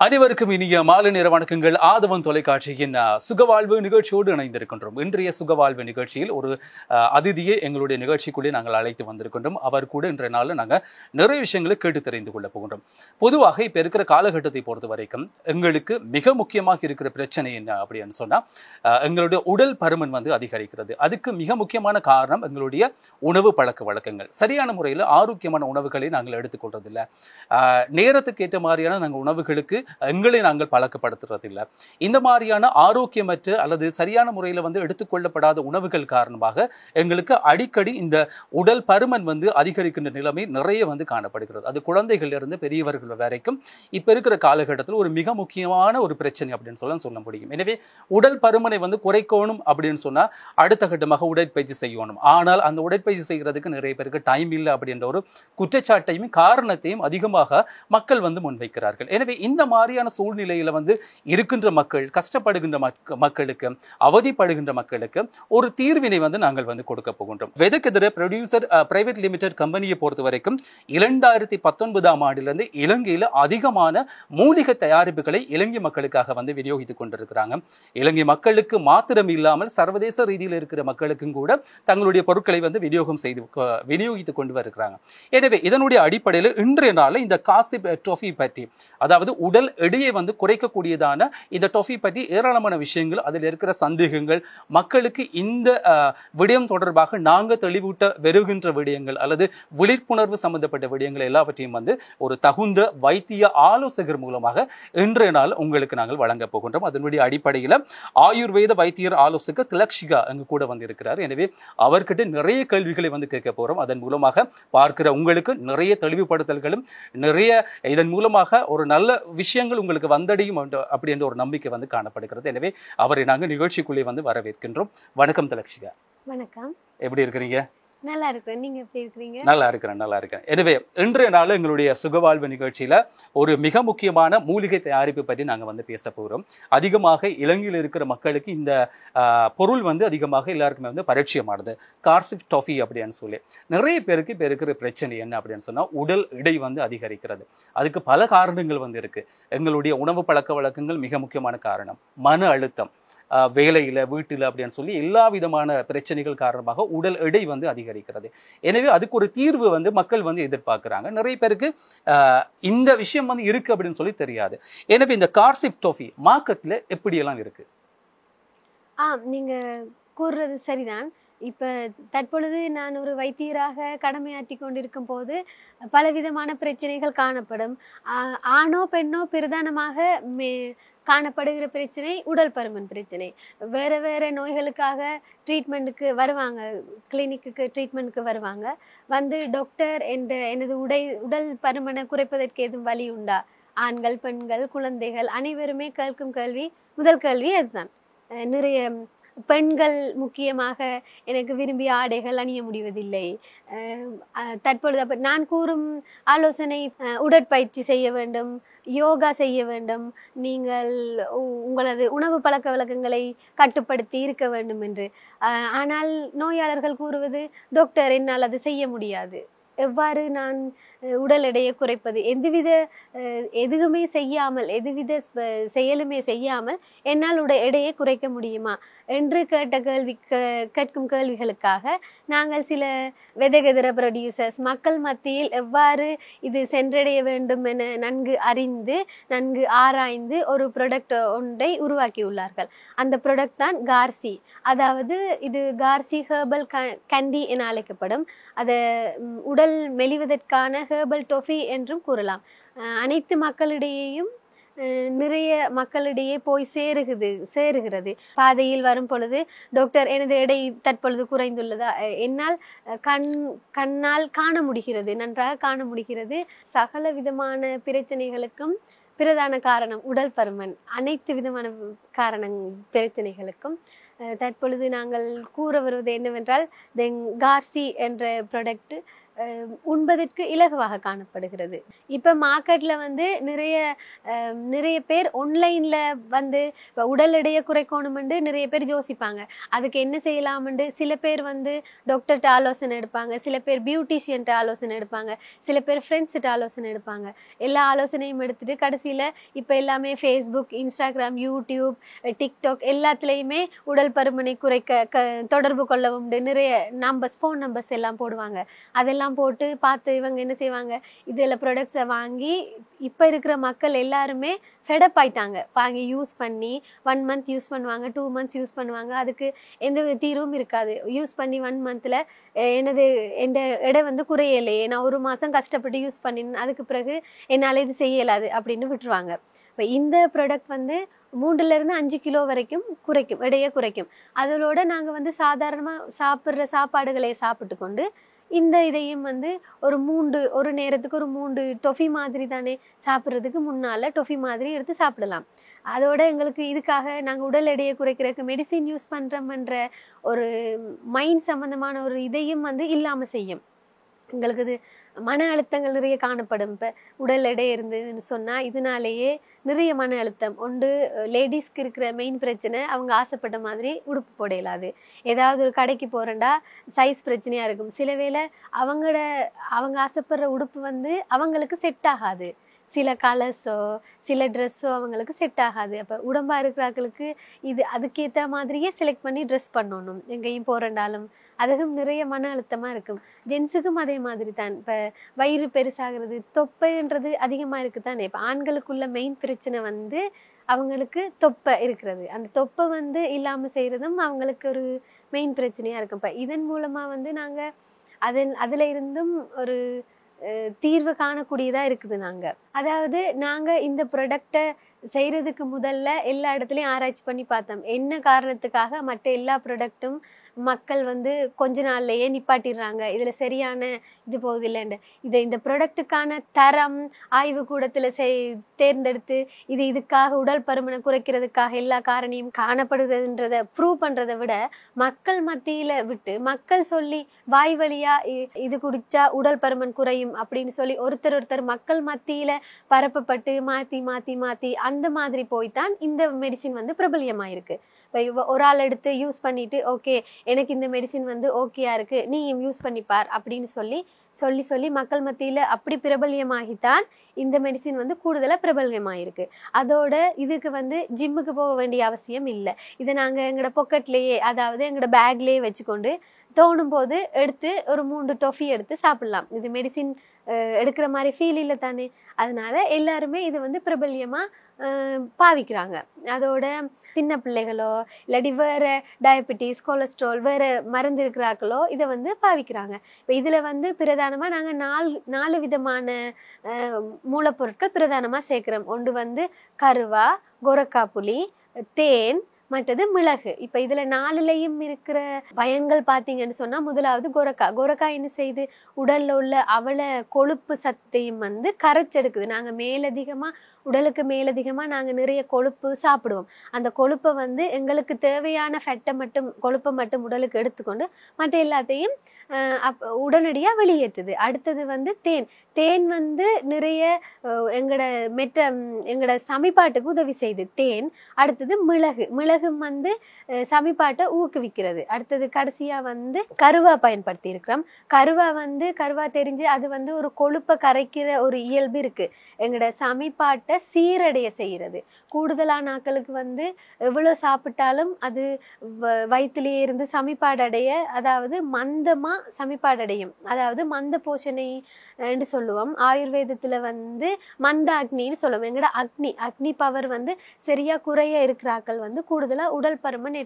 அனைவருக்கும் இனிய மாலை நேர வணக்கங்கள். ஆதவன் தொலைக்காட்சியின் சுகவாழ்வு நிகழ்ச்சியோடு இணைந்திருக்கின்றோம். இன்றைய சுகவாழ்வு நிகழ்ச்சியில் ஒரு அதிதியை எங்களுடைய நிகழ்ச்சிக்குள்ளே நாங்கள் அழைத்து வந்திருக்கின்றோம். அவர் கூட இன்றைய நாளில் நாங்கள் நிறைய விஷயங்களை கேட்டு தெரிந்து கொள்ள போகின்றோம். பொதுவாக இப்போ இருக்கிற காலகட்டத்தை பொறுத்த வரைக்கும் எங்களுக்கு மிக முக்கியமாக இருக்கிற பிரச்சனை என்ன அப்படின்னு சொன்னால், எங்களுடைய உடல் பருமன் அதிகரிக்கிறது. அதுக்கு மிக முக்கியமான காரணம் எங்களுடைய உணவு பழக்க வழக்கங்கள். சரியான முறையில் ஆரோக்கியமான உணவுகளை நாங்கள் எடுத்துக்கொள்றதில்லை. நேரத்துக்கு ஏற்ற மாதிரியான நாங்கள் உணவுகளுக்கு எங்களை நாங்கள் பழக்கப்படுத்துறதில்லை. இந்த மாதிரியான ஆரோக்கியமற்ற அல்லது சரியான முறையில் எடுத்துக்கொள்ளப்படாத உணவுகள் காரணமாக எங்களுக்கு அடிக்கடி இந்த உடல் பருமன் அதிகரிக்கின்ற நிலைமை நிறைய காணப்படுகிறது. அது குழந்தைகளிலிருந்து பெரியவர்கள் வரைக்கும் இப்ப இருக்கிற காலகட்டத்தில் ஒரு மிக முக்கியமான ஒரு பிரச்சனை அப்படின்னு சொல்ல முடியும். எனவே உடல் பருமனை குறைக்கணும் அப்படின்னு சொன்னா அடுத்த கட்டமாக உடற்பயிற்சி செய்யணும். ஆனால் அந்த உடற்பயிற்சி செய்யறதுக்கு நிறைய பேருக்கு டைம் இல்லை அப்படின்ற ஒரு குற்றச்சாட்டையும் காரணத்தையும் அதிகமாக மக்கள் முன்வைக்கிறார்கள். எனவே இந்த மாதிரியான சூழ்நிலையில இருக்கின்ற மக்கள், கஷ்டப்படுகின்ற மக்களுக்கு, அவதிப்படுகின்ற மக்களுக்கு ஒரு தீர்வினை நாங்கள் கொடுக்க போகின்றோம். வெதக்கெதிர ப்ரொடியூசர் பிரைவேட் லிமிடெட் கம்பெனியை பொறுத்த வரைக்கும் 2019ஆம் ஆண்டிலிருந்து இலங்கையில் அதிகமான மூலிகை தயாரிப்புகளை இலங்கை மக்களுக்காக விநியோகித்துக் கொண்டிருக்கிறாங்க. இலங்கை மக்களுக்கு மாத்திரம் இல்லாமல் சர்வதேச ரீதியில் இருக்கிற மக்களுக்கும் கூட தங்களுடைய பொருட்களை விநியோகம் செய்து விநியோகித்துக் கொண்டு வருகிறாங்க. எனவே இதனுடைய அடிப்படையில் இன்றைய நாளில் இந்த காசிப் டொஃபி பற்றி, அதாவது உடல் எடையை குறைக்கக்கூடியதான இந்த டொஃபி பற்றி ஏராளமான விஷயங்கள், அதில் இருக்கிற சந்தேகங்கள், மக்களுக்கு இந்த விடயம் தொடர்பாக நாங்கள் தெளிவூட்ட வருகின்ற விடயங்கள் அல்லது விழிப்புணர்வு சம்பந்தப்பட்ட விடயங்கள் எல்லாவற்றையும் ஒரு தகுந்த வைத்திய ஆலோசகர் மூலமாக இன்றைய நாள் உங்களுக்கு நாங்கள் வழங்க போகின்றோம். அதனுடைய அடிப்படையில் ஆயுர்வேத வைத்தியர் ஆலோசகர் திலக்ஷிகா அங்கு கூட இருக்கிறார். எனவே அவர்கிட்ட நிறைய கேள்விகளை கேட்க போறோம். அதன் மூலமாக பார்க்கிற உங்களுக்கு நிறைய தெளிவுபடுத்தல்களும் நிறைய இதன் மூலமாக ஒரு நல்ல விஷயங்கள் உங்களுக்கு வந்தடையும் அப்படின்ற ஒரு நம்பிக்கை காணப்படுகிறது. எனவே அவரை நாங்கள் நிகழ்ச்சிக்குள்ளே வரவேற்கின்றோம். வணக்கம் திலக்ஷிகா. வணக்கம். எப்படி இருக்கிறீங்க? நல்லா இருக்கிறேன். நீங்க எப்படி இருக்கிறீங்க? நல்லா இருக்கிறேன். எனவே இன்றைய நாள் எங்களுடைய சுகவாழ்வு நிகழ்ச்சியில ஒரு மிக முக்கியமான மூலிகை தயாரிப்பு பற்றி நாங்க பேச போகிறோம். அதிகமாக இலங்கையில் இருக்கிற மக்களுக்கு இந்த பொருள் அதிகமாக எல்லாருக்குமே பரிச்சயமானது. காசிப் டொஃபி அப்படின்னு சொல்லி நிறைய பேருக்கு இப்ப இருக்கிற பிரச்சனை என்ன அப்படின்னு சொன்னா, உடல் எடை அதிகரிக்கிறது. அதுக்கு பல காரணங்கள் இருக்கு. எங்களுடைய உணவு பழக்க வழக்கங்கள் மிக முக்கியமான காரணம். மன அழுத்தம், வேலையில, வீட்டில் அப்படின்னு சொல்லி எல்லா விதமான பிரச்சனைகள் காரணமாக உடல் எடை அதிகரிக்கிறது. எனவே அதுக்கு ஒரு தீர்வு மக்கள் எதிர்பார்க்கிறாங்க. நிறைய பேருக்கு இந்த விஷயம் இருக்கு அப்படின்னு சொல்லி தெரியாது. எனவே இந்த காசிப் டொஃபி மார்க்கெட்ல எப்படி எல்லாம் இருக்கு? நீங்க கூறுறது சரிதான். இப்ப தற்பொழுது நான் ஒரு வைத்தியராக கடமையாற்றி கொண்டிருக்கும் போது பலவிதமான பிரச்சனைகள் காணப்படும். ஆணோ பெண்ணோ பிரதானமாக காணப்படுகிற பிரச்சனை உடல் பருமன் பிரச்சனை. வேற வேற நோய்களுக்காக ட்ரீட்மெண்ட்டுக்கு வருவாங்க, கிளினிக்கு ட்ரீட்மெண்ட்டுக்கு வருவாங்க. டாக்டர் எனது உடல் பருமனை குறைப்பதற்கு எதுவும் வழி உண்டா? ஆண்கள், பெண்கள், குழந்தைகள் அனைவருமே கேட்கும் முதல் கேள்வி அதுதான். நிறைய பெண்கள் முக்கியமாக எனக்கு விரும்பிய ஆடைகள் அணிய முடிவதில்லை. தற்பொழுது நான் கூறும் ஆலோசனை உடற்பயிற்சி செய்ய வேண்டும், யோகா செய்ய வேண்டும், நீங்கள் உங்களது உணவு பழக்க வழக்கங்களை கட்டுப்படுத்தி இருக்க வேண்டும் என்று. ஆனால் நோயாளர்கள் கூறுவது, டாக்டர் என்னால் அது செய்ய முடியாது. எவ்வாறு நான் உடல் எடையை குறைப்பது? எதுவுமே செய்யாமல், எதுவித செயலுமே செய்யாமல் என்னால் எடையை குறைக்க முடியுமா என்று கேட்கும் கேள்விகளுக்காக நாங்கள் சில வெதகெதிர ப்ரொடியூசர்ஸ் மக்கள் மத்தியில் எவ்வாறு இது சென்றடைய வேண்டும் என நன்கு அறிந்து நன்கு ஆராய்ந்து ஒரு ப்ராடக்ட் ஒன்றை உருவாக்கியுள்ளார்கள். அந்த ப்ராடக்ட் தான் கார்சி. அதாவது இது கார்சி ஹெர்பல் கேண்டி என அழைக்கப்படும். அது உடல் மெலிவதற்கான ஹெர்பல் டொஃபி என்றும் கூறலாம். அனைத்து மக்களிடையேயும் நிறைய மக்களிடையே போய் சேருகிறது. பாதையில் வரும் பொழுது, டாக்டர் எனது எடை தற்பொழுது குறைந்துள்ளதா, என்னால் கண்ணால் காண முடிகிறது, நன்றாக காண முடிகிறது. சகல விதமான பிரச்சனைகளுக்கும் பிரதான காரணம் உடல் பருமன். அனைத்து விதமான பிரச்சனைகளுக்கும் தற்பொழுது நாங்கள் கூற வருவது என்னவென்றால், கார்சி என்ற ப்ராடக்ட் உண்பதற்கு இலகுவாக காணப்படுகிறது. இப்போ மார்க்கெட்ல வந்து நிறைய பேர் ஆன்லைன்ல வந்து இப்போ உடல் எடையை குறைக்கணுமென்று நிறைய பேர் யோசிப்பாங்க. அதுக்கு என்ன செய்யலாம்னு சில பேர் வந்து டாக்டர்கிட்ட ஆலோசனை எடுப்பாங்க, சில பேர் பியூட்டிஷியன்ட்ட ஆலோசனை எடுப்பாங்க, சில பேர் ஃப்ரெண்ட்ஸ்கிட்ட ஆலோசனை எடுப்பாங்க. எல்லா ஆலோசனையும் எடுத்துட்டு கடைசியில் இப்போ எல்லாமே ஃபேஸ்புக், இன்ஸ்டாகிராம், யூடியூப், டிக்டாக் எல்லாத்துலேயுமே உடல் பருமனை குறைக்க தொடர்பு கொள்ளவும் நிறைய ஃபோன் நம்பர்ஸ் எல்லாம் போடுவாங்க. அதெல்லாம் போட்டு பார்த்து இவங்க என்ன செய்வாங்க, இதில் ப்ராடக்ட்ஸை வாங்கி இப்போ இருக்கிற மக்கள் எல்லாருமே ஃபெடப் ஆயிட்டாங்க. வாங்கி யூஸ் பண்ணி 1 மந்த் யூஸ் பண்ணுவாங்க, 2 மந்த்ஸ் யூஸ் பண்ணுவாங்க, அதுக்கு எந்த தீர்வும் இருக்காது. யூஸ் பண்ணி 1 மந்தில் எந்த எடை வந்து குறையலையே, நான் 1 மாதம் கஷ்டப்பட்டு யூஸ் பண்ணினேன், அதுக்கு பிறகு என்னால் இது செய்யலாது அப்படின்னு விட்டுருவாங்க. இப்போ இந்த ப்ராடக்ட் வந்து 3லேருந்து 5 கிலோ வரைக்கும் குறைக்கும், எடையை குறைக்கும். அதோட நாங்கள் வந்து சாதாரணமாக சாப்பிட்ற சாப்பாடுகளை சாப்பிட்டு கொண்டு இந்த இதையும் வந்து ஒரு நேரத்துக்கு ஒரு 3 டொஃபி மாதிரி தானே சாப்பிட்றதுக்கு முன்னால் டொஃபி மாதிரி எடுத்து சாப்பிடலாம். அதோட எங்களுக்கு இதுக்காக நாங்கள் உடல் எடையை குறைக்கிறதுக்கு மெடிசின் யூஸ் பண்ணுறோம்ன்ற ஒரு மைண்ட் சம்மந்தமான ஒரு இதையும் வந்து இல்லாமல் செய்யும். எங்களுக்கு இது மன அழுத்தங்கள் நிறைய காணப்படும். இப்போ உடல் எடை இருந்ததுன்னு சொன்னால் இதனாலேயே நிறைய மன அழுத்தம் உண்டு. லேடிஸ்க்கு இருக்கிற மெயின் பிரச்சனை அவங்க ஆசைப்பட்ட மாதிரி உடுப்பு போட இயலாது. ஏதாவது ஒரு கடைக்கு போகிறேன்டா சைஸ் பிரச்சனையாக இருக்கும். சில வேளை அவங்க ஆசைப்படுற உடுப்பு வந்து அவங்களுக்கு செட் ஆகாது. சில கலர்ஸோ சில ட்ரெஸ்ஸோ அவங்களுக்கு செட் ஆகாது. அப்போ உடம்பாக இருக்கிறாங்களுக்கு அதுக்கேற்ற மாதிரியே செலக்ட் பண்ணி ட்ரெஸ் பண்ணணும். எங்கேயும் போகிறண்டாலும் அதுக்கும் நிறைய மன அழுத்தமாக இருக்கும். ஜென்ஸுக்கும் அதே மாதிரி தான். இப்போ வயிறு பெருசாகிறது, தொப்பைன்றது அதிகமாக இருக்குது தானே. இப்போ ஆண்களுக்குள்ள மெயின் பிரச்சனை வந்து அவங்களுக்கு தொப்பை இருக்கிறது. அந்த தொப்பை வந்து இல்லாமல் செய்கிறதும் அவங்களுக்கு ஒரு மெயின் பிரச்சனையாக இருக்கும். இப்போ இதன் மூலமாக வந்து நாங்கள் அதில் இருந்தும் ஒரு தீர்வு காணக்கூடியதாக இருக்குது. நாங்கள் இந்த ப்ராடக்டை செய்கிறதுக்கு முதல்ல எல்லா இடத்துலையும் ஆராய்ச்சி பண்ணி பார்த்தோம். என்ன காரணத்துக்காக மற்ற எல்லா ப்ராடக்ட்டும் மக்கள் வந்து கொஞ்ச நாள்லையே நிப்பாட்டிடுறாங்க, இதில் சரியான இது போகுது இல்லைன்னு. இந்த ப்ராடக்ட்டுக்கான தரம் ஆய்வு கூடத்தில் தேர்ந்தெடுத்து இதுக்காக உடல் பருமனை குறைக்கிறதுக்காக எல்லா காரணியும் காணப்படுறதுன்றதை ப்ரூவ் பண்ணுறதை விட மக்கள் மத்தியில் விட்டு மக்கள் சொல்லி வாய் வழியாக இது குடித்தா உடல் பருமன் குறையும் அப்படின்னு சொல்லி ஒருத்தர் மக்கள் மத்தியில் பரப்பப்பட்டு மாற்றி அந்த மாதிரி போய்தான் இந்த மெடிசின் வந்து பிரபல்யமாயிருக்கு. இப்போ ஒரு ஆள் எடுத்து யூஸ் பண்ணிட்டு ஓகே எனக்கு இந்த மெடிசின் வந்து ஓகேயா இருக்கு, நீ யூஸ் பண்ணிப்பார் அப்படின்னு சொல்லி மக்கள் மத்தியில் அப்படி பிரபல்யமாகித்தான் இந்த மெடிசின் வந்து கூடுதலாக பிரபல்யமாயிருக்கு. அதோட இதுக்கு வந்து ஜிம்முக்கு போக வேண்டிய அவசியம் இல்லை. இதை நாங்கள் எங்களோட பொக்கெட்லேயே, அதாவது எங்களோட பேக்லேயே வச்சுக்கொண்டு தோணும் போது எடுத்து ஒரு 3 டொஃபி எடுத்து சாப்பிடலாம். இது மெடிசின் எடுக்கிற மாதிரி ஃபீல் இல்லை தானே. அதனால எல்லாருமே இது வந்து பிரபல்யமாக பாவிக்கிறாங்க. அதோட சின்ன பிள்ளைகளோ இல்லாட்டி வேறு டயபெட்டிஸ், கொலஸ்ட்ரால், வேறு மருந்து இருக்கிறாக்களோ இதை வந்து பாவிக்கிறாங்க. இப்போ இதில் வந்து பிரதானமாக நாங்கள் 4 விதமான மூலப்பொருட்கள் பிரதானமாக சேர்க்குறோம். ஒன்று வந்து கருவா, கொரக்கா புளி, தேன், மற்றது மிளகு. இப்போ இதில் 4லையும் இருக்கிற பயன்கள் பார்த்தீங்கன்னு சொன்னால், முதலாவது கொரக்கா என்ன செய்யுது, உடலில் உள்ள அவளை கொழுப்பு சத்தையும் வந்து கரைச்செடுக்குது. நாங்கள் உடலுக்கு மேலதிகமாக நாங்கள் நிறைய கொழுப்பு சாப்பிடுவோம். அந்த கொழுப்பை வந்து எங்களுக்கு தேவையான கொழுப்பை மட்டும் உடலுக்கு எடுத்துக்கொண்டு மற்ற எல்லாத்தையும் உடனடியாக வெளியேற்றுது. அடுத்தது வந்து தேன் வந்து நிறைய எங்களோட சமிபாட்டுக்கு உதவி செய்யுது தேன். அடுத்தது மிளகு வந்து சமிபாட்டை ஊக்குவிக்கிறது. அடுத்தது கடைசியாக வந்து கருவா பயன்படுத்தி இருக்கிறோம். கருவா தெரிஞ்சு அது வந்து ஒரு கொழுப்பை கரைக்கிற ஒரு இயல்பு இருக்கு. எங்களோட சமிபாட்டை சீரடைய செய்கிறது. கூடுதலான நாட்களுக்கு வந்து எவ்வளோ சாப்பிட்டாலும் அது வயிற்றுலேயே இருந்து சமிபாடடைய, அதாவது மந்தமாக சமிபாடடையும். அதாவது மந்த போஷணை என்று சொல்லுவோம். ஆயுர்வேதத்தில் வந்து மந்த அக்னின்னு சொல்லுவோம். எங்களோட அக்னி பவர் வந்து சரியா குறைய இருக்கிறாக்கள் வந்து கூடுதலாக உடல் பருமன்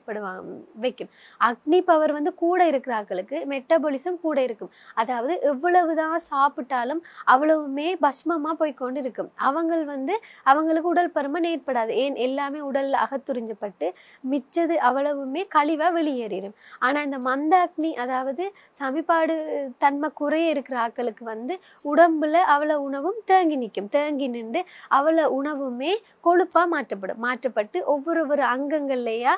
வைக்கும். அக்னி பவர் வந்து கூட இருக்கிறாக்களுக்கு மெட்டபாலிசம் கூட இருக்கும். அதாவது எவ்வளவுதான் சாப்பிட்டாலும் அவ்வளவுமே பஸ்மமாக போய்கொண்டு இருக்கும். அவங்களுக்கு உடல் பருமன் ஏற்படாது. ஏன், எல்லாமே உடல்ல அகத்துறிஞ்சப்பட்டு மிச்சது அவ்வளவுமே கழிவா வெளியேறிடும். ஆனா இந்த மந்த அக்னி, அதாவது சமிபாடு தன்மை குறைய இருக்கிற ஆக்களுக்கு வந்து உடம்புல அவ்வளவு உணவும் தேங்கி நின்று அவ்வளவு உணவுமே கொழுப்பா மாற்றப்பட்டு ஒவ்வொரு அங்கங்கள்லையா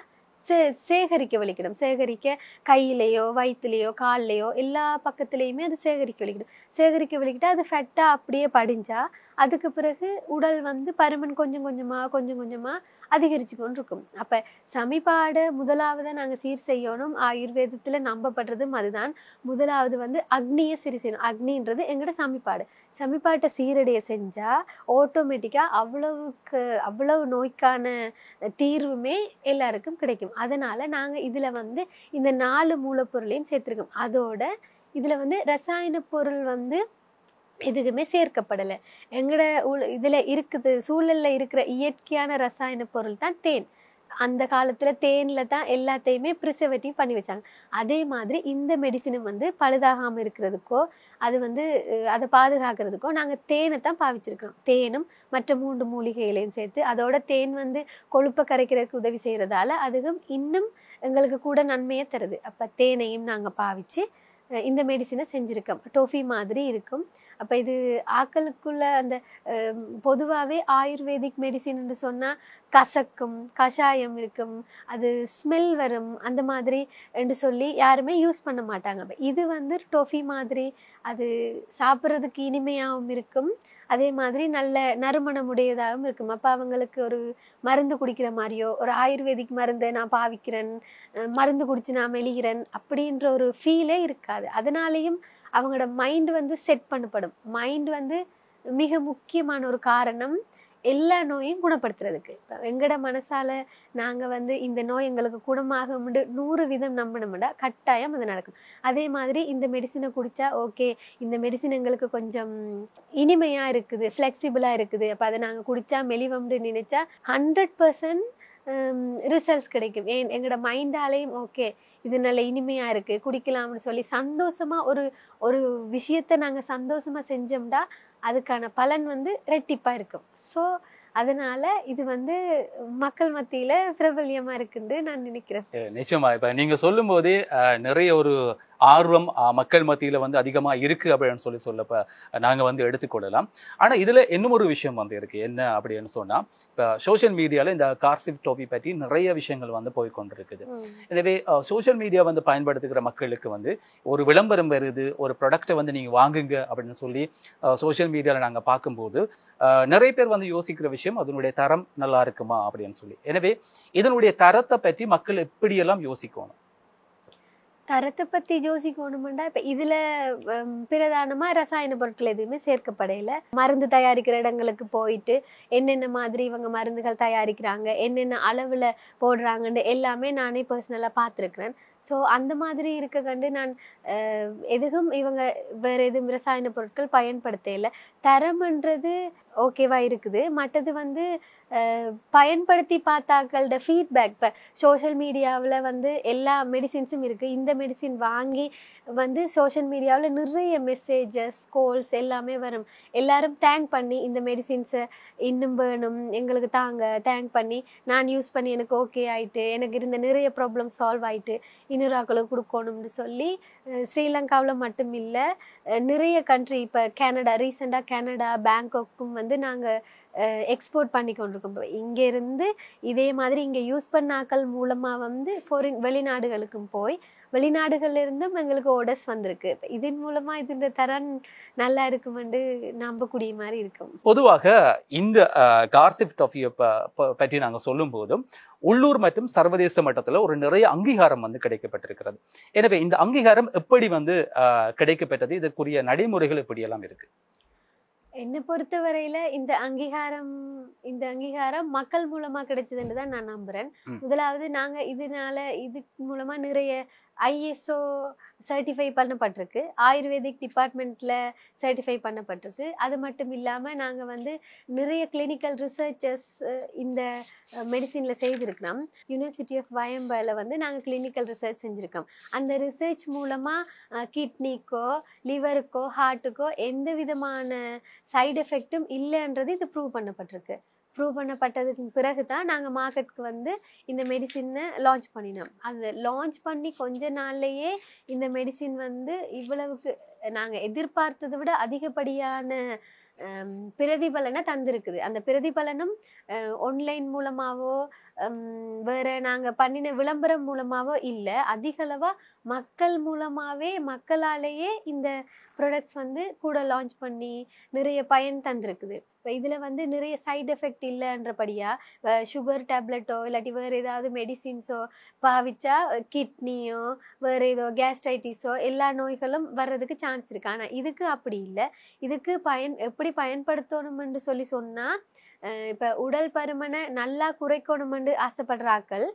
சேகரிக்க வலிக்கணும். சேகரிக்க கையிலையோ வயிற்றுலையோ கால்லையோ எல்லா பக்கத்துலேயுமே அது சேகரிக்க வலிக்கணும். சேகரிக்க வலிக்கிட்டால் அது ஃபெட்டாக அப்படியே படிஞ்சா அதுக்கு பிறகு உடல் வந்து பருமன் கொஞ்சம் கொஞ்சமாக அதிகரித்து கொண்டு இருக்கும். அப்போ சமிபாடை முதலாவது நாங்கள் சீர் செய்யணும். ஆயுர்வேதத்தில் நம்பப்படுறதும் அதுதான். முதலாவது வந்து அக்னியை சரி செய்யணும். அக்னின்றது எங்களோட சமிபாட்டை சீரடைய செஞ்சால் ஆட்டோமேட்டிக்காக அவ்வளவு நோய்க்கான தீர்வுமே எல்லாருக்கும் கிடைக்கும். அதனால் நாங்கள் இதில் வந்து இந்த 4 மூலப்பொருளையும் சேர்த்துருக்கோம். அதோட இதில் வந்து ரசாயன பொருள் வந்து எதுவுமே சேர்க்கப்படலை. எங்களோட இதில் இருக்குது சூழலில் இருக்கிற இயற்கையான ரசாயன பொருள் தான் தேன். அந்த காலத்தில் தேனில் தான் எல்லாத்தையுமே ப்ரிசர்வேட்டிவ் பண்ணி வச்சாங்க. அதே மாதிரி இந்த மெடிசினும் வந்து பழுதாகாமல் இருக்கிறதுக்கோ அது வந்து அதை பாதுகாக்கிறதுக்கோ நாங்கள் தேனை தான் பாவிச்சிருக்கிறோம். தேனும் மற்ற 3 மூலிகைகளையும் சேர்த்து அதோட தேன் வந்து கொழுப்பை கரைக்கிறதுக்கு உதவி செய்கிறதால அதுவும் இன்னும் எங்களுக்கு கூட நன்மையை தருது. அப்போ தேனையும் நாங்கள் பாவிச்சு இந்த மெடிசினை செஞ்சுருக்கோம். டோஃபி மாதிரி இருக்கும். அப்போ இது ஆக்களுக்குள்ள அந்த பொதுவாகவே ஆயுர்வேதிக் மெடிசின்னு சொன்னால் கசக்கும், கஷாயம் இருக்கும், அது ஸ்மெல் வரும், அந்த மாதிரி என்று சொல்லி யாருமே யூஸ் பண்ண மாட்டாங்க. அப்போ இது வந்து டோஃபி மாதிரி அது சாப்பிட்றதுக்கு இனிமையாகவும் இருக்கும், அதே மாதிரி நல்ல நறுமணமுடையதாகவும் இருக்கும். அப்போ அவங்களுக்கு ஒரு மருந்து குடிக்கிற மாதிரியோ ஒரு ஆயுர்வேதிக் மருந்தை நான் பாவிக்கிறேன், மருந்து குடிச்சு நான் மெலிகிறேன் அப்படின்ற ஒரு ஃபீலே இருக்காது. அதனாலேயும் அவங்களோட மைண்ட் வந்து செட் பண்ணப்படும். மைண்ட் வந்து மிக முக்கியமான ஒரு காரணம் எல்லா நோயும் குணப்படுத்துறதுக்கு. எங்களோட மனசால நாங்கள் வந்து இந்த நோய் எங்களுக்கு குணமாக 100% நம்பணும்னா கட்டாயம் அது நடக்கும். அதே மாதிரி இந்த மெடிசினை குடித்தா ஓகே இந்த மெடிசின் எங்களுக்கு கொஞ்சம் இனிமையாக இருக்குது, ஃப்ளெக்சிபிளாக இருக்குது, அப்போ அதை நாங்கள் குடித்தா மெலிவம்னு நினைச்சா 100% ரிசல்ட்ஸ் கிடைக்கும். எங்களோட மைண்டாலேயும் ஓகே இது நல்ல இனிமையாக இருக்குது குடிக்கலாம்னு சொல்லி சந்தோஷமாக ஒரு விஷயத்தை நாங்கள் சந்தோஷமாக செஞ்சோம்னா அதுக்கான பலன் வந்து ரெட்டிப்பாக இருக்கும். ஸோ அதனால் இது வந்து மக்கள் மத்தியில் பிரபல்யமாக இருக்குன்னு நான் நினைக்கிறேன். நிச்சயமா இப்போ நீங்கள் சொல்லும் போதே நிறைய ஒரு ஆர்வம் மக்கள் மத்தியில் வந்து அதிகமாக இருக்குது அப்படின்னு சொல்லப்போ நாங்கள் வந்து எடுத்துக்கொள்ளலாம். ஆனால் இதில் இன்னும் ஒரு விஷயம் வந்து இருக்குது. என்ன அப்படின்னு சொன்னால் இப்போ சோஷியல் மீடியாவில் இந்த கார்சிவ் டோபி பற்றி நிறைய விஷயங்கள் வந்து போய்கொண்டிருக்குது. எனவே சோஷியல் மீடியா வந்து பயன்படுத்துகிற மக்களுக்கு வந்து ஒரு விளம்பரம் வருது, ஒரு ப்ராடக்டை வந்து நீங்கள் வாங்குங்க அப்படின்னு சொல்லி சோஷியல் மீடியாவில் நாங்கள் பார்க்கும்போது நிறைய பேர் வந்து யோசிக்கிற விஷயம் அதனுடைய தரம் நல்லா இருக்குமா அப்படின்னு சொல்லி. எனவே இதனுடைய தரத்தை பற்றி மக்கள் எப்படியெல்லாம் யோசிக்கணும்? தரத்தை பற்றி யோசிக்கணுமெண்டா இப்போ இதில் பிரதானமாக ரசாயன பொருட்கள் எதுவுமே சேர்க்கப்படையில. மருந்து தயாரிக்கிற இடங்களுக்கு போயிட்டு என்னென்ன மாதிரி இவங்க மருந்துகள் தயாரிக்கிறாங்க, என்னென்ன அளவில் போடுறாங்கன்னு எல்லாமே நானே பர்சனலாக பார்த்துருக்குறேன். ஸோ அந்த மாதிரி இருக்க கண்டு நான் எதுவும் இவங்க வேறு எதுவும் ரசாயன பொருட்கள் பயன்படுத்தலை. தரம்ன்றது ஓகேவா இருக்குது. மற்றது வந்து பயன்படுத்தி பார்த்தாக்களோட ஃபீட்பேக் இப்போ சோஷியல் மீடியாவில் வந்து எல்லா மெடிசின்ஸும் இருக்குது. இந்த மெடிசின் வாங்கி வந்து சோஷியல் மீடியாவில் நிறைய மெசேஜஸ் கால்ஸ் எல்லாமே வரும். எல்லாரும் தேங்க் பண்ணி இந்த மெடிசின்ஸை இன்னும் வேணும் எங்களுக்கு தாங்க, தேங்க் பண்ணி நான் யூஸ் பண்ணி எனக்கு ஓகே ஆகிட்டு, எனக்கு இருந்த நிறைய ப்ராப்ளம் சால்வ் ஆகிட்டு இன்னொராக்களுக்கு கொடுக்கணும்னு சொல்லி ஸ்ரீலங்காவில் மட்டும் இல்லை நிறைய கண்ட்ரி இப்போ கனடா, ரீசெண்டாக கனடா பேங்காக்கும் வந்து நாங்கள் எக்ஸ்போர்ட் பண்ணி கொண்டிருக்கோம். இங்கேருந்து இதே மாதிரி இங்கே யூஸ் பண்ணாக்கள் மூலமாக வந்து வெளிநாடுகளுக்கும் போய் வெளிநாடுகள்லேருந்தும் எங்களுக்கு ஆர்டர்ஸ் வந்திருக்கு. இதன் மூலமாக இதுன்ற தரம் நல்லா இருக்குமென்று நம்பக்கூடிய மாதிரி இருக்கும். பொதுவாக இந்த கார்சிவ் டோஃபியை பற்றி நாங்கள் சொல்லும் போதும் உள்ளூர் மற்றும் சர்வதேச மட்டத்தில் ஒரு நிறைய அங்கீகாரம் வந்து கிடைக்கப்பட்டிருக்கிறது. எனவே இந்த அங்கீகாரம் எப்படி வந்து கிடைக்கப்பட்டது, இதற்குரிய நடைமுறைகள் எப்படியெல்லாம் இருக்கு? என்னை பொறுத்தவரையில இந்த அங்கீகாரம் மக்கள் மூலமா கிடைச்சதுன்னு தான் நான் நம்புறேன். முதலாவது நாங்க இது மூலமா நிறைய ISO சர்டிஃபை பண்ணப்பட்டிருக்கு, ஆயுர்வேதிக் டிபார்ட்மெண்ட்ல சர்டிஃபை பண்ணப்பட்டிருக்கு. அது மட்டும் இல்லாம நாங்க வந்து நிறைய கிளினிக்கல் ரிசர்ச்சஸ் இந்த மெடிசின்ல செய்திருக்கிறோம். யூனிவர்சிட்டி ஆஃப் வயம்பல வந்து நாங்க கிளினிக்கல் ரிசர்ச் செஞ்சிருக்கோம். அந்த ரிசர்ச் மூலமா கிட்னிக்கோ லிவருக்கோ ஹார்ட்டுக்கோ எந்த விதமான சைடு எஃபெக்டும் இல்லைன்றது இது ப்ரூவ் பண்ணப்பட்டிருக்கு. ப்ரூவ் பண்ணப்பட்டதுக்கு பிறகு தான் நாங்கள் மார்க்கெட்டுக்கு வந்து இந்த மெடிசினை லான்ச் பண்ணினோம். அது லான்ச் பண்ணி கொஞ்ச நாள்லேயே இந்த மெடிசின் வந்து இவ்வளவுக்கு நாங்கள் எதிர்பார்த்ததை விட அதிகப்படியான பிரதிபலனை தந்திருக்குது. அந்த பிரதிபலனும் ஆன்லைன் மூலமாவோ வேற நாங்க பண்ணின விளம்பரம் மூலமாவோ இல்ல, அதிகளவா மக்கள் மூலமாவே மக்களாலேயே இந்த ப்ராடக்ட்ஸ் வந்து கூட லான்ச் பண்ணி நிறைய பயன் தந்திருக்குது. இப்போ இதில் வந்து நிறைய சைடு எஃபெக்ட் இல்லைன்றபடியா சுகர் டேப்லெட்டோ இல்லாட்டி வேறு ஏதாவது மெடிசின்ஸோ பாவிச்சா கிட்னியோ வேறு ஏதோ கேஸ்ட்ரைட்டிஸோ எல்லா நோய்களும் வர்றதுக்கு சான்ஸ் இருக்குது. ஆனால் இதுக்கு அப்படி இல்லை. இதுக்கு எப்படி பயன்படுத்தணும்னு சொன்னால் இப்போ உடல் பருமனை நல்லா குறைக்கணுமென்று ஆசைப்படுறாக்கள்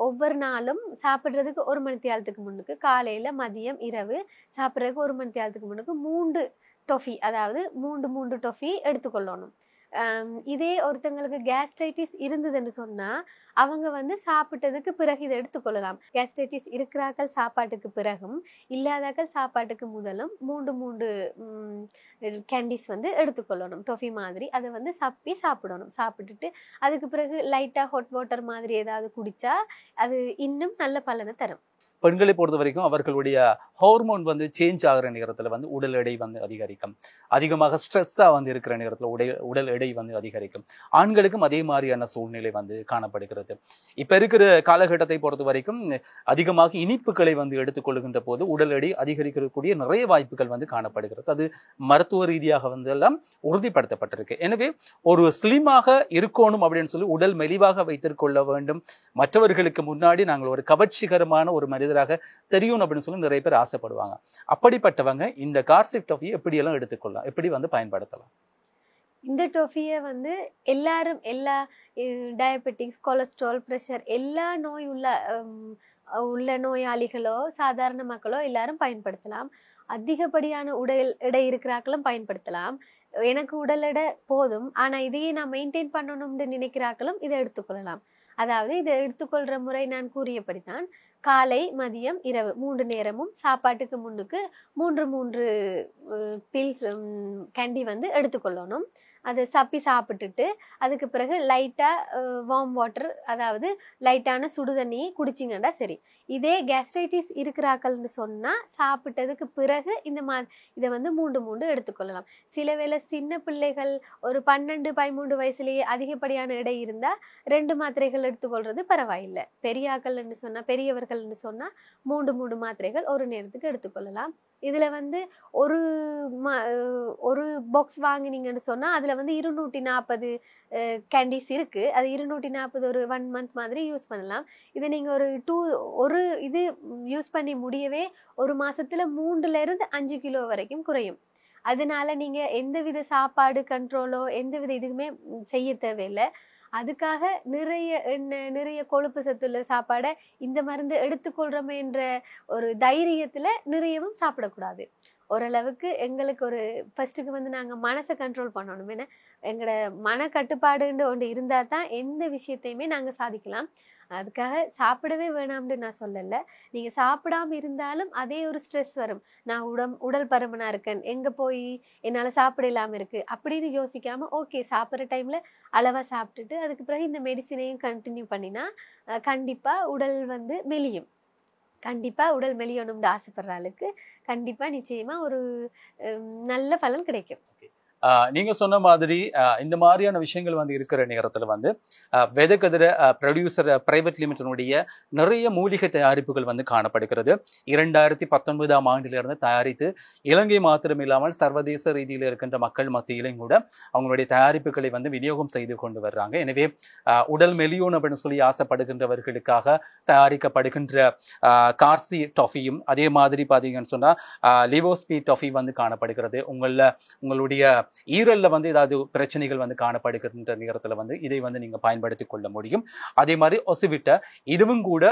ஒவ்வொரு நாளும் சாப்பிட்றதுக்கு 1 மணி நேரத்துக்கு முன்னுக்கு, காலையில் மதியம் இரவு சாப்பிட்றதுக்கு 1 மணி நேரத்துக்கு முன்னுக்கு 3 டொஃபி, அதாவது 3 டொஃபி எடுத்துக்கொள்ளணும். இதே ஒருத்தங்களுக்கு கேஸ்ட்ரைட்டிஸ் இருந்ததுன்னு சொன்னால் அவங்க வந்து சாப்பிட்டதுக்கு பிறகு இதை எடுத்துக்கொள்ளலாம். கேஸ்ட்ரைட்டிஸ் இருக்கிறாக்கள் சாப்பாட்டுக்கு பிறகும், இல்லாதாக்கள் சாப்பாட்டுக்கு முதலும் 3 கேண்டிஸ் வந்து எடுத்துக்கொள்ளணும் டொஃபி மாதிரி. அதை வந்து சாப்பிடணும். சாப்பிட்டுட்டு அதுக்கு பிறகு லைட்டாக ஹாட் வாட்டர் மாதிரி ஏதாவது குடித்தா அது இன்னும் நல்ல பலனை தரும். பெண்களை பொறுத்த வரைக்கும் அவர்களுடைய ஹார்மோன் வந்து சேஞ்ச் ஆகிற நேரத்தில் வந்து உடல் எடை வந்து அதிகரிக்கும். அதிகமாக ஸ்ட்ரெஸ்ஸாக வந்து இருக்கிற நேரத்தில் உடல் எடை வந்து அதிகரிக்கும். ஆண்களுக்கும் அதே மாதிரியான சூழ்நிலை வந்து காணப்படுகிறது. இப்போ இருக்கிற காலகட்டத்தை பொறுத்த வரைக்கும் அதிகமாக இனிப்புகளை வந்து எடுத்துக்கொள்கின்ற போது உடல் எடை அதிகரிக்கக்கூடிய நிறைய வாய்ப்புகள் வந்து காணப்படுகிறது. அது மருத்துவ ரீதியாக வந்து எல்லாம் உறுதிப்படுத்தப்பட்டிருக்கு. எனவே ஒரு ஸ்லிமாக இருக்கணும் அப்படின்னு சொல்லி உடல் மெலிவாக வைத்திருக்கொள்ள வேண்டும். மற்றவர்களுக்கு முன்னாடி நாங்கள் ஒரு கவர்ச்சிகரமான ஒரு மனிதராக தெரியும் அப்படின்னு சொல்லி நிறைய பேர் ஆசைப்படுவாங்க. அப்படிப்பட்டவங்க இந்த கார்சிப் டொஃபியை எப்படியெல்லாம் எடுத்துக்கொள்ளலாம், எப்படி வந்து பயன்படுத்தலாம்? இந்த டொஃபியை வந்து எல்லாரும் எல்லா டயபெட்டிக்ஸ், கொலஸ்ட்ரால், ப்ரெஷர் எல்லா நோய் உள்ள நோயாளிகளோ சாதாரண மக்களோ எல்லாரும் பயன்படுத்தலாம். அதிகப்படியான உடல் எடை இருக்கிறாக்களும் பயன்படுத்தலாம். எனக்கு உடல் எடை போதும் ஆனால் இதையே நான் மெயின்டைன் பண்ணணும்னு நினைக்கிறாக்களும் இதை எடுத்துக்கொள்ளலாம். அதாவது இதை எடுத்துக்கொள்கிற முறை நான் கூறியபடித்தான் காலை மதியம் இரவு 3 நேரமும் சாப்பாட்டுக்கு முன்னுக்கு 3 பில்ஸ் கேண்டி வந்து எடுத்துக்கொள்ளணும். அதை சாப்பிட்டுட்டு அதுக்கு பிறகு லைட்டாக வார்ம் வாட்டர், அதாவது லைட்டான சுடுதண்ணி குடிச்சிங்கன்னா சரி. இதே கேஸ்ட்ரைட்டிஸ் இருக்கிறாக்கள்னு சொன்னால் சாப்பிட்டதுக்கு பிறகு இதை வந்து 3 எடுத்துக்கொள்ளலாம். சில வேளை சின்ன பிள்ளைகள் ஒரு 12-13 வயசுலேயே அதிகப்படியான எடை இருந்தால் 2 மாத்திரைகள் எடுத்துக்கொள்வது பரவாயில்லை. பெரியவர்கள்னு சொன்னால் 3 மாத்திரைகள் ஒரு நேரத்துக்கு எடுத்துக்கொள்ளலாம். இதில் வந்து ஒரு பாக்ஸ் வாங்கினீங்கன்னு சொன்னால் அதில் வந்து 240 கேண்டிஸ் இருக்குது. அது 240 ஒரு 1 மந்த் மாதிரி யூஸ் பண்ணலாம். இதை நீங்கள் ஒரு இது யூஸ் பண்ணி முடியவே ஒரு மாதத்தில் 3 to 5 கிலோ வரைக்கும் குறையும். அதனால நீங்கள் எந்தவித சாப்பாடு கண்ட்ரோலோ எந்தவித இதுவுமே செய்ய தேவையில்லை. அதுக்காக நிறைய எண்ணெய், நிறைய கொழுப்பு சத்துள்ள சாப்பாடை இந்த மருந்து எடுத்துக்கொள்கிறோமேன்ற ஒரு தைரியத்தில் நிறையவும் சாப்பிடக்கூடாது. ஓரளவுக்கு எங்களுக்கு ஒரு ஃபர்ஸ்ட்டுக்கு வந்து நாங்கள் மனசை கண்ட்ரோல் பண்ணணும். ஏன்னா எங்களோட மனக்கட்டுப்பாடுன்னு ஒன்று இருந்தால் தான் எந்த விஷயத்தையுமே நாங்கள் சாதிக்கலாம். அதுக்காக சாப்பிடவே வேணாம்னு நான் சொல்லலை. நீங்கள் சாப்பிடாமல் இருந்தாலும் அதே ஒரு ஸ்ட்ரெஸ் வரும். நான் உடல் பருமனாக இருக்கேன், எங்கே போய் என்னால் சாப்பிட இல்லாமல் இருக்குது அப்படின்னு யோசிக்காமல் ஓகே சாப்பிட்ற டைமில் அளவாக சாப்பிட்டுட்டு அதுக்கு பிறகு இந்த மெடிசினையும் கண்டினியூ பண்ணினா கண்டிப்பாக உடல் வந்து மெலியும். கண்டிப்பாக உடல் மெலியணும்னு ஆசைப்படுற ஆளுக்கு கண்டிப்பாக நிச்சயமாக ஒரு நல்ல பலன் கிடைக்கும். நீங்க சொன்ன மாதிரி இந்த மாதிரியான விஷயங்கள் வந்து இருக்கிற நேரத்தில் வந்து வெதகதிர ப்ரொடியூசர் பிரைவேட் லிமிடெடுடைய நிறைய மூலிகை தயாரிப்புகள் வந்து காணப்படுகிறது. 2019ஆம் ஆண்டிலிருந்து தயாரித்து இலங்கை மாத்திரம் இல்லாமல் சர்வதேச ரீதியில் இருக்கின்ற மக்கள் மத்தியிலும் கூட அவங்களுடைய தயாரிப்புகளை வந்து விநியோகம் செய்து கொண்டு வர்றாங்க. எனவே உடல் மெலியோன் அப்படின்னு சொல்லி ஆசைப்படுகின்றவர்களுக்காக தயாரிக்கப்படுகின்ற கார்சி டாஃபியும் அதே மாதிரி பார்த்தீங்கன்னு சொன்னா லிவோஸ்பி டாஃபி வந்து காணப்படுகிறது. உங்களுடைய ஈரல்ல வந்து ஏதாவது பிரச்சனைகள் வந்து காணப்படுகின்ற நேரத்தில் வந்து இதை வந்து நீங்க பயன்படுத்தி கொள்ள முடியும். அதே மாதிரி ஒசிவிட்ட இதுவும் கூட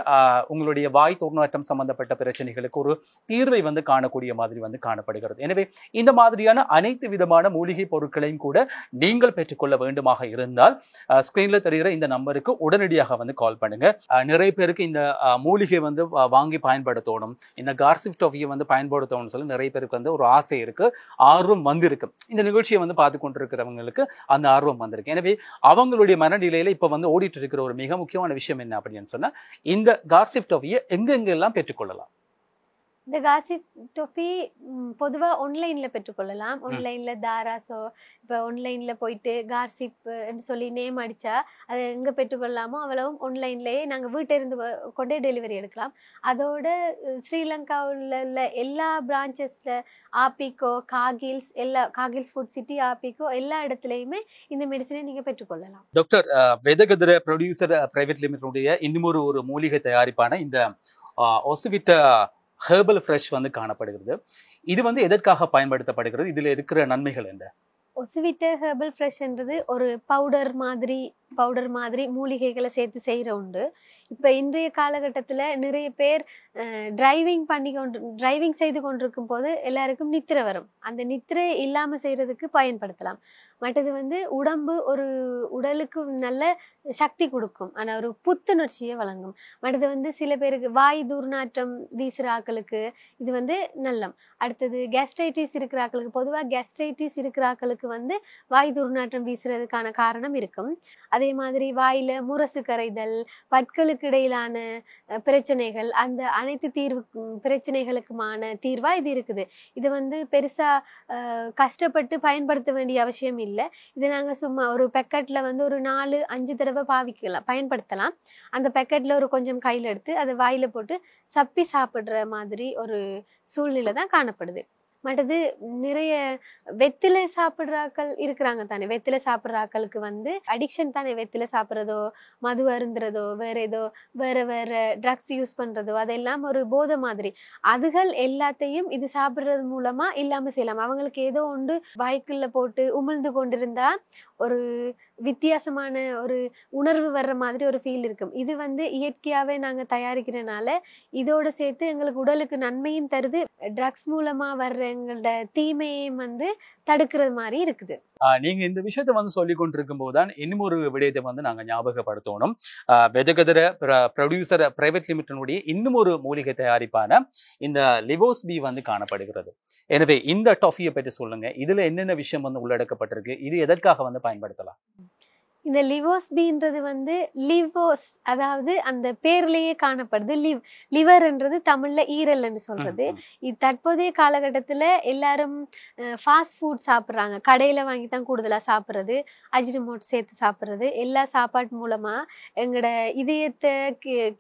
உங்களுடைய வாய் துர்நாற்றம் சம்பந்தப்பட்ட பிரச்சனைகளுக்கு ஒரு தீர்வை வந்து காணக்கூடிய மாதிரி வந்து காணப்படுகிறது. எனவே இந்த மாதிரியான அனைத்து விதமான மூலிகை பொருட்களையும் கூட நீங்கள் பெற்றுக்கொள்ள வேண்டுமாக இருந்தால் ஸ்கிரீன்ல தெரிகிற இந்த நம்பருக்கு உடனடியாக வந்து கால் பண்ணுங்க. நிறைய பேருக்கு இந்த மூலிகை வந்து வாங்கி பயன்படுத்தணும், இந்த கார்சிப் டாஃபியை வந்து பயன்படுத்தணும்னு சொல்லி நிறைய பேருக்கு வந்து ஒரு ஆசை இருக்கு, ஆர்வம் வந்திருக்கு. இந்த நிகழ்ச்சியை வந்து பார்த்து கொண்டிருக்கிறவங்களுக்கு அந்த ஆர்வம் வந்திருக்கு. எனவே அவங்களுடைய மனநிலையில இப்ப வந்து ஓடிட்டு இருக்கிற ஒரு மிக முக்கியமான விஷயம் என்ன அப்படின்னு சொன்னா இந்த கார்சிப் டாஃபியை எங்கெங்கெல்லாம் பெற்றுக்கொள்ளலாம்? இந்த காசிப் டொஃபி பொதுவாக ஆன்லைனில் பெற்றுக்கொள்ளலாம். ஆன்லைனில் தாராஸோ இப்போ ஆன்லைனில் போயிட்டு காசிப்னு சொல்லி நேம் அடித்தா அதை எங்கே பெற்றுக்கொள்ளலாமோ அவ்வளவும் ஆன்லைன்லேயே நாங்கள் வீட்டிலிருந்து கொண்டே டெலிவரி எடுக்கலாம். அதோட ஸ்ரீலங்காவில் உள்ள எல்லா பிரான்ச்சஸில் ஆப்பிக்கோ, காகில்ஸ், காகில்ஸ் ஃபுட் சிட்டி, ஆப்பிக்கோ எல்லா இடத்துலையுமே இந்த மெடிசனை நீங்கள் பெற்றுக்கொள்ளலாம். டாக்டர், வெதகதிர ப்ரொடியூசர் பிரைவேட் லிமிடெடுடைய இன்னும் ஒரு மூலிகை தயாரிப்பான இந்த ஒசுவிட்ட ஹெர்பல் ஃப்ரெஷ் வந்து காணப்படுகிறது. இது வந்து எதற்காக பயன்படுத்தப்படுகிறது? இதுல இருக்கிற நன்மைகள் என்ன? ஒசுவிட்ட ஹெர்பல் ஃப்ரெஷ்ன்றது ஒரு பவுடர் மாதிரி மூலிகைகளை சேர்த்து செய்கிற உண்டு. இப்போ இன்றைய காலகட்டத்தில் நிறைய பேர் டிரைவிங் செய்து கொண்டிருக்கும் போது எல்லாருக்கும் நித்திரை வரும். அந்த நித்திரை இல்லாமல் செய்கிறதுக்கு பயன்படுத்தலாம். மற்றது வந்து உடலுக்கு நல்ல சக்தி கொடுக்கும், ஆனால் ஒரு புத்துணர்ச்சியை வழங்கும். மற்றது வந்து சில பேருக்கு வாய் துர்நாற்றம் வீசுகிற ஆக்களுக்கு இது வந்து நல்லம். அடுத்தது கேஸ்ட்ரைட்டிஸ் இருக்கிற ஆக்களுக்கு, பொதுவாக கேஸ்ட்ரைட்டிஸ் இருக்கிற ஆக்களுக்கு வந்து வாய் துர்நாற்றம் வீசுறதுக்கான காரணம் இருக்கும். அதே மாதிரி வாயில் முரசு கரைதல், பற்களுக்கு இடையிலான பிரச்சனைகள், அந்த அனைத்து பிரச்சனைகளுக்குமான தீர்வா இது இருக்குது. இது வந்து பெருசாக கஷ்டப்பட்டு பயன்படுத்த வேண்டிய அவசியம் இல்லை. இது நாங்கள் சும்மா ஒரு பேக்கெட்டில் வந்து ஒரு 4-5 தடவை பயன்படுத்தலாம். அந்த பேக்கெட்டில் ஒரு கொஞ்சம் கையில் எடுத்து அதை வாயில் போட்டு சப்பி சாப்பிட்ற மாதிரி ஒரு சூழ்நிலை தான் காணப்படுது. மற்றது நிறைய வெத்திலை சாப்பிட்றாக்கள் இருக்கிறாங்க தானே. வெத்திலை சாப்பிட்றாக்களுக்கு வந்து அடிக்ஷன் தானே. வெத்திலை சாப்பிட்றதோ, மது அருந்துறதோ, வேற ட்ரக்ஸ் யூஸ் பண்ணுறதோ, அதெல்லாம் ஒரு போதை மாதிரி. அதுகள் எல்லாத்தையும் இது சாப்பிட்றது மூலமாக இல்லாமல் செய்யலாம். அவங்களுக்கு ஏதோ ஒன்று வாய்க்குள்ளே போட்டு உமிழ்ந்து கொண்டிருந்தா ஒரு வித்தியாசமான ஒரு உணர்வு வர்ற மாதிரி ஒரு ஃபீல் இருக்கும். இது வந்து இயற்கையாகவே நாங்கள் தயாரிக்கிறனால இதோடு சேர்த்து எங்களுக்கு உடலுக்கு நன்மையும் தருது, ட்ரக்ஸ் மூலமாக வர்ற எங்களோட தீமையும் வந்து தடுக்கிறது மாதிரி இருக்குது. நீங்க இந்த விஷயத்தை வந்து சொல்லி கொண்டிருக்கும் போதுதான் இன்னும் ஒரு விடயத்தை வந்து நாங்க ஞாபகப்படுத்தணும். வெதகதிர ப்ரொடியூசர் பிரைவேட் லிமிடெடுடைய இன்னும் ஒரு மூலிகை தயாரிப்பான இந்த லிவோஸ்பி வந்து காணப்படுகிறது. எனவே இந்த டாஃபியை பற்றி சொல்லுங்க. இதுல என்னென்ன விஷயம் வந்து உள்ளடக்கப்பட்டிருக்கு? இது எதற்காக வந்து பயன்படுத்தலாம்? இந்த லிவோஸ்பின்றது வந்து லிவோஸ், அதாவது அந்த பேர்லேயே காணப்படுது. லிவர்ன்றது தமிழ்ல ஈரல்னு சொல்றது. இது தற்போதைய காலகட்டத்தில் எல்லாரும் ஃபாஸ்ட் ஃபுட் சாப்பிட்றாங்க. கடையில் வாங்கி தான் கூடுதலாக சாப்பிட்றது, அஜினமோட் சேர்த்து சாப்பிட்றது. எல்லா சாப்பாட்டு மூலமாக எங்களோட இதயத்தை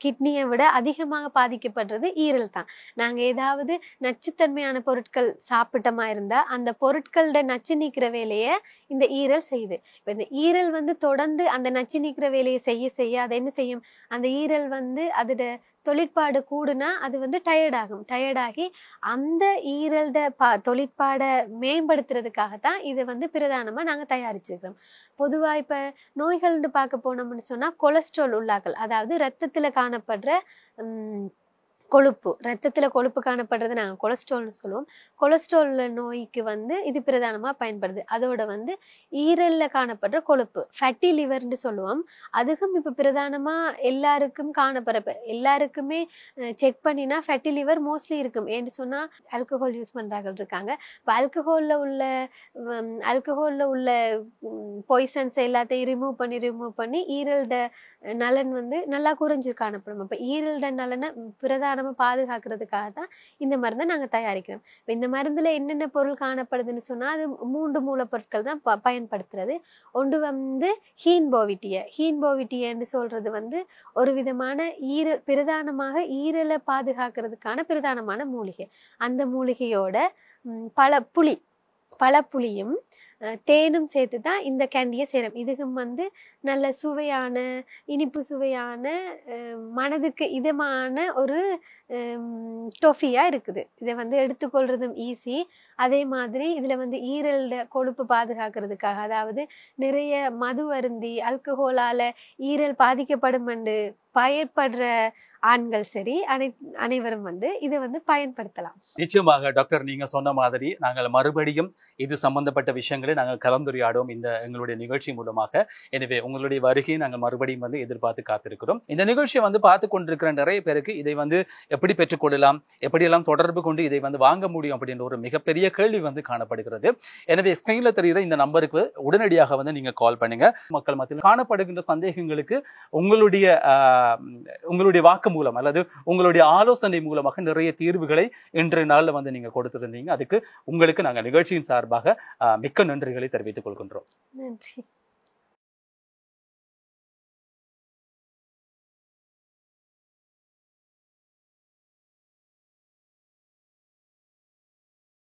கிட்னியை விட அதிகமாக பாதிக்கப்படுறது ஈரல் தான். நாங்கள் ஏதாவது நச்சுத்தன்மையான பொருட்கள் சாப்பிட்டமா இருந்தால் அந்த பொருட்களோட நச்சு நீக்கிற வேலையை இந்த ஈரல் செய்யுது. இப்போ இந்த ஈரல் வந்து தொடர்ந்து அந்த நச்சு நீக்கிற வேலையை செய்ய அது என்ன செய்யும்? அந்த ஈரல் வந்து அதோட தொழிற்பாடு கூடுனா அது வந்து டயர்டாகி அந்த ஈரல்ட தொழிற்பாடை மேம்படுத்துறதுக்காகத்தான் இதை வந்து பிரதானமாக நாங்கள் தயாரிச்சிருக்கிறோம். பொதுவாக இப்போ நோய்கள்னு பார்க்க போனோம்னு சொன்னால் கொலஸ்ட்ரால் உள்ளாக்கள், அதாவது ரத்தத்தில் காணப்படுற ரத்தத்தில் கொழுப்பு காணப்படுறது நாங்கள் கொலஸ்ட்ரால்னு சொல்லுவோம். கொலஸ்ட்ரால் நோய்க்கு வந்து இது பிரதானமாக பயன்படுது. அதோட வந்து ஈரலில் காணப்படுற கொழுப்பு ஃபேட்டி லிவர்னு சொல்லுவோம். அதுக்கும் இப்போ பிரதானமாக எல்லாருக்கும் எல்லாருக்குமே செக் பண்ணினா ஃபேட்டி லிவர் மோஸ்ட்லி இருக்கும். ஏன்னு சொன்னால் ஆல்கஹால் யூஸ் பண்ணுறாங்க இருக்காங்க. இப்போ ஆல்கஹாலில் உள்ள பாய்சன்ஸ் எல்லாத்தையும் ரிமூவ் பண்ணி ஈரல்ட நலன் வந்து நல்லா குறைஞ்சு காணப்படும். இப்போ ஈரல்ட நலனை பிரதானமாக பாதுகாக்கிறதுக்காக தான் இந்த மருந்தை நாங்கள் தயாரிக்கிறோம். இப்போ இந்த மருந்தில் என்னென்ன பொருள் காணப்படுதுன்னு சொன்னால் அது 3 மூலப்பொருட்கள் தான் பயன்படுத்துறது. ஒன்று வந்து ஹீன்போவிட்டியன்னு சொல்கிறது வந்து ஒரு விதமான பிரதானமாக ஈரலை பாதுகாக்கிறதுக்கான பிரதானமான மூலிகை. அந்த மூலிகையோட பழப்புளியும் தேனும் சேர்த்து தான் இந்த கேண்டியை செய்கிறோம். இதுக்கும் வந்து நல்ல சுவையான, இனிப்பு சுவையான, மனதுக்கு இதமான ஒரு டொஃபியாக இருக்குது. இதை வந்து எடுத்துக்கொள்றதும் ஈஸி. அதே மாதிரி இதில் வந்து ஈரல்ட கொழுப்பு பாதுகாக்கிறதுக்காக, அதாவது நிறைய மது அருந்தி ஆல்கஹாலால் ஈரல் பாதிக்கப்படும் என்று பயப்படுற ஆண்கள் சரி அனைவரும் வந்து இதை வந்து பயன்படுத்தலாம். நிச்சயமாக டாக்டர், நீங்க சொன்ன மாதிரி நாங்கள் மறுபடியும் இது சம்பந்தப்பட்ட விஷயங்களை விடயங்களை நாங்கள் கலந்துரையாடுவோம் இந்த எங்களுடைய நிகழ்ச்சி மூலமாக. எனவே உங்களுடைய வருகையை நாங்கள் மறுபடியும் எதிர்பார்த்து காத்திருக்கிறோம். இந்த நிகழ்ச்சியை பார்த்து கொண்டிருக்கிற நிறைய பேருக்கு இதை எப்படி பெற்றுக்கொள்ளலாம், எப்படியெல்லாம் தொடர்பு கொண்டு இதை வாங்க முடியும் அப்படின்ற ஒரு மிகப்பெரிய கேள்வி காணப்படுகிறது. எனவே ஸ்கிரீன்ல தெரிகிற இந்த நம்பருக்கு உடனடியாக நீங்க கால் பண்ணுங்க. மக்கள் மத்தியில் காணப்படுகின்ற சந்தேகங்களுக்கு உங்களுடைய வாக்கு மூலம் அல்லது உங்களுடைய ஆலோசனை மூலமாக நிறைய தீர்வுகளை இன்றைய நாள்ல நீங்க கொடுத்திருந்தீங்க. அதுக்கு உங்களுக்கு நாங்கள் நிகழ்ச்சியின் சார்பாக மிக்க நன்றிகளை தெரிவித்துக் கொள்கின்றோம். நன்றி.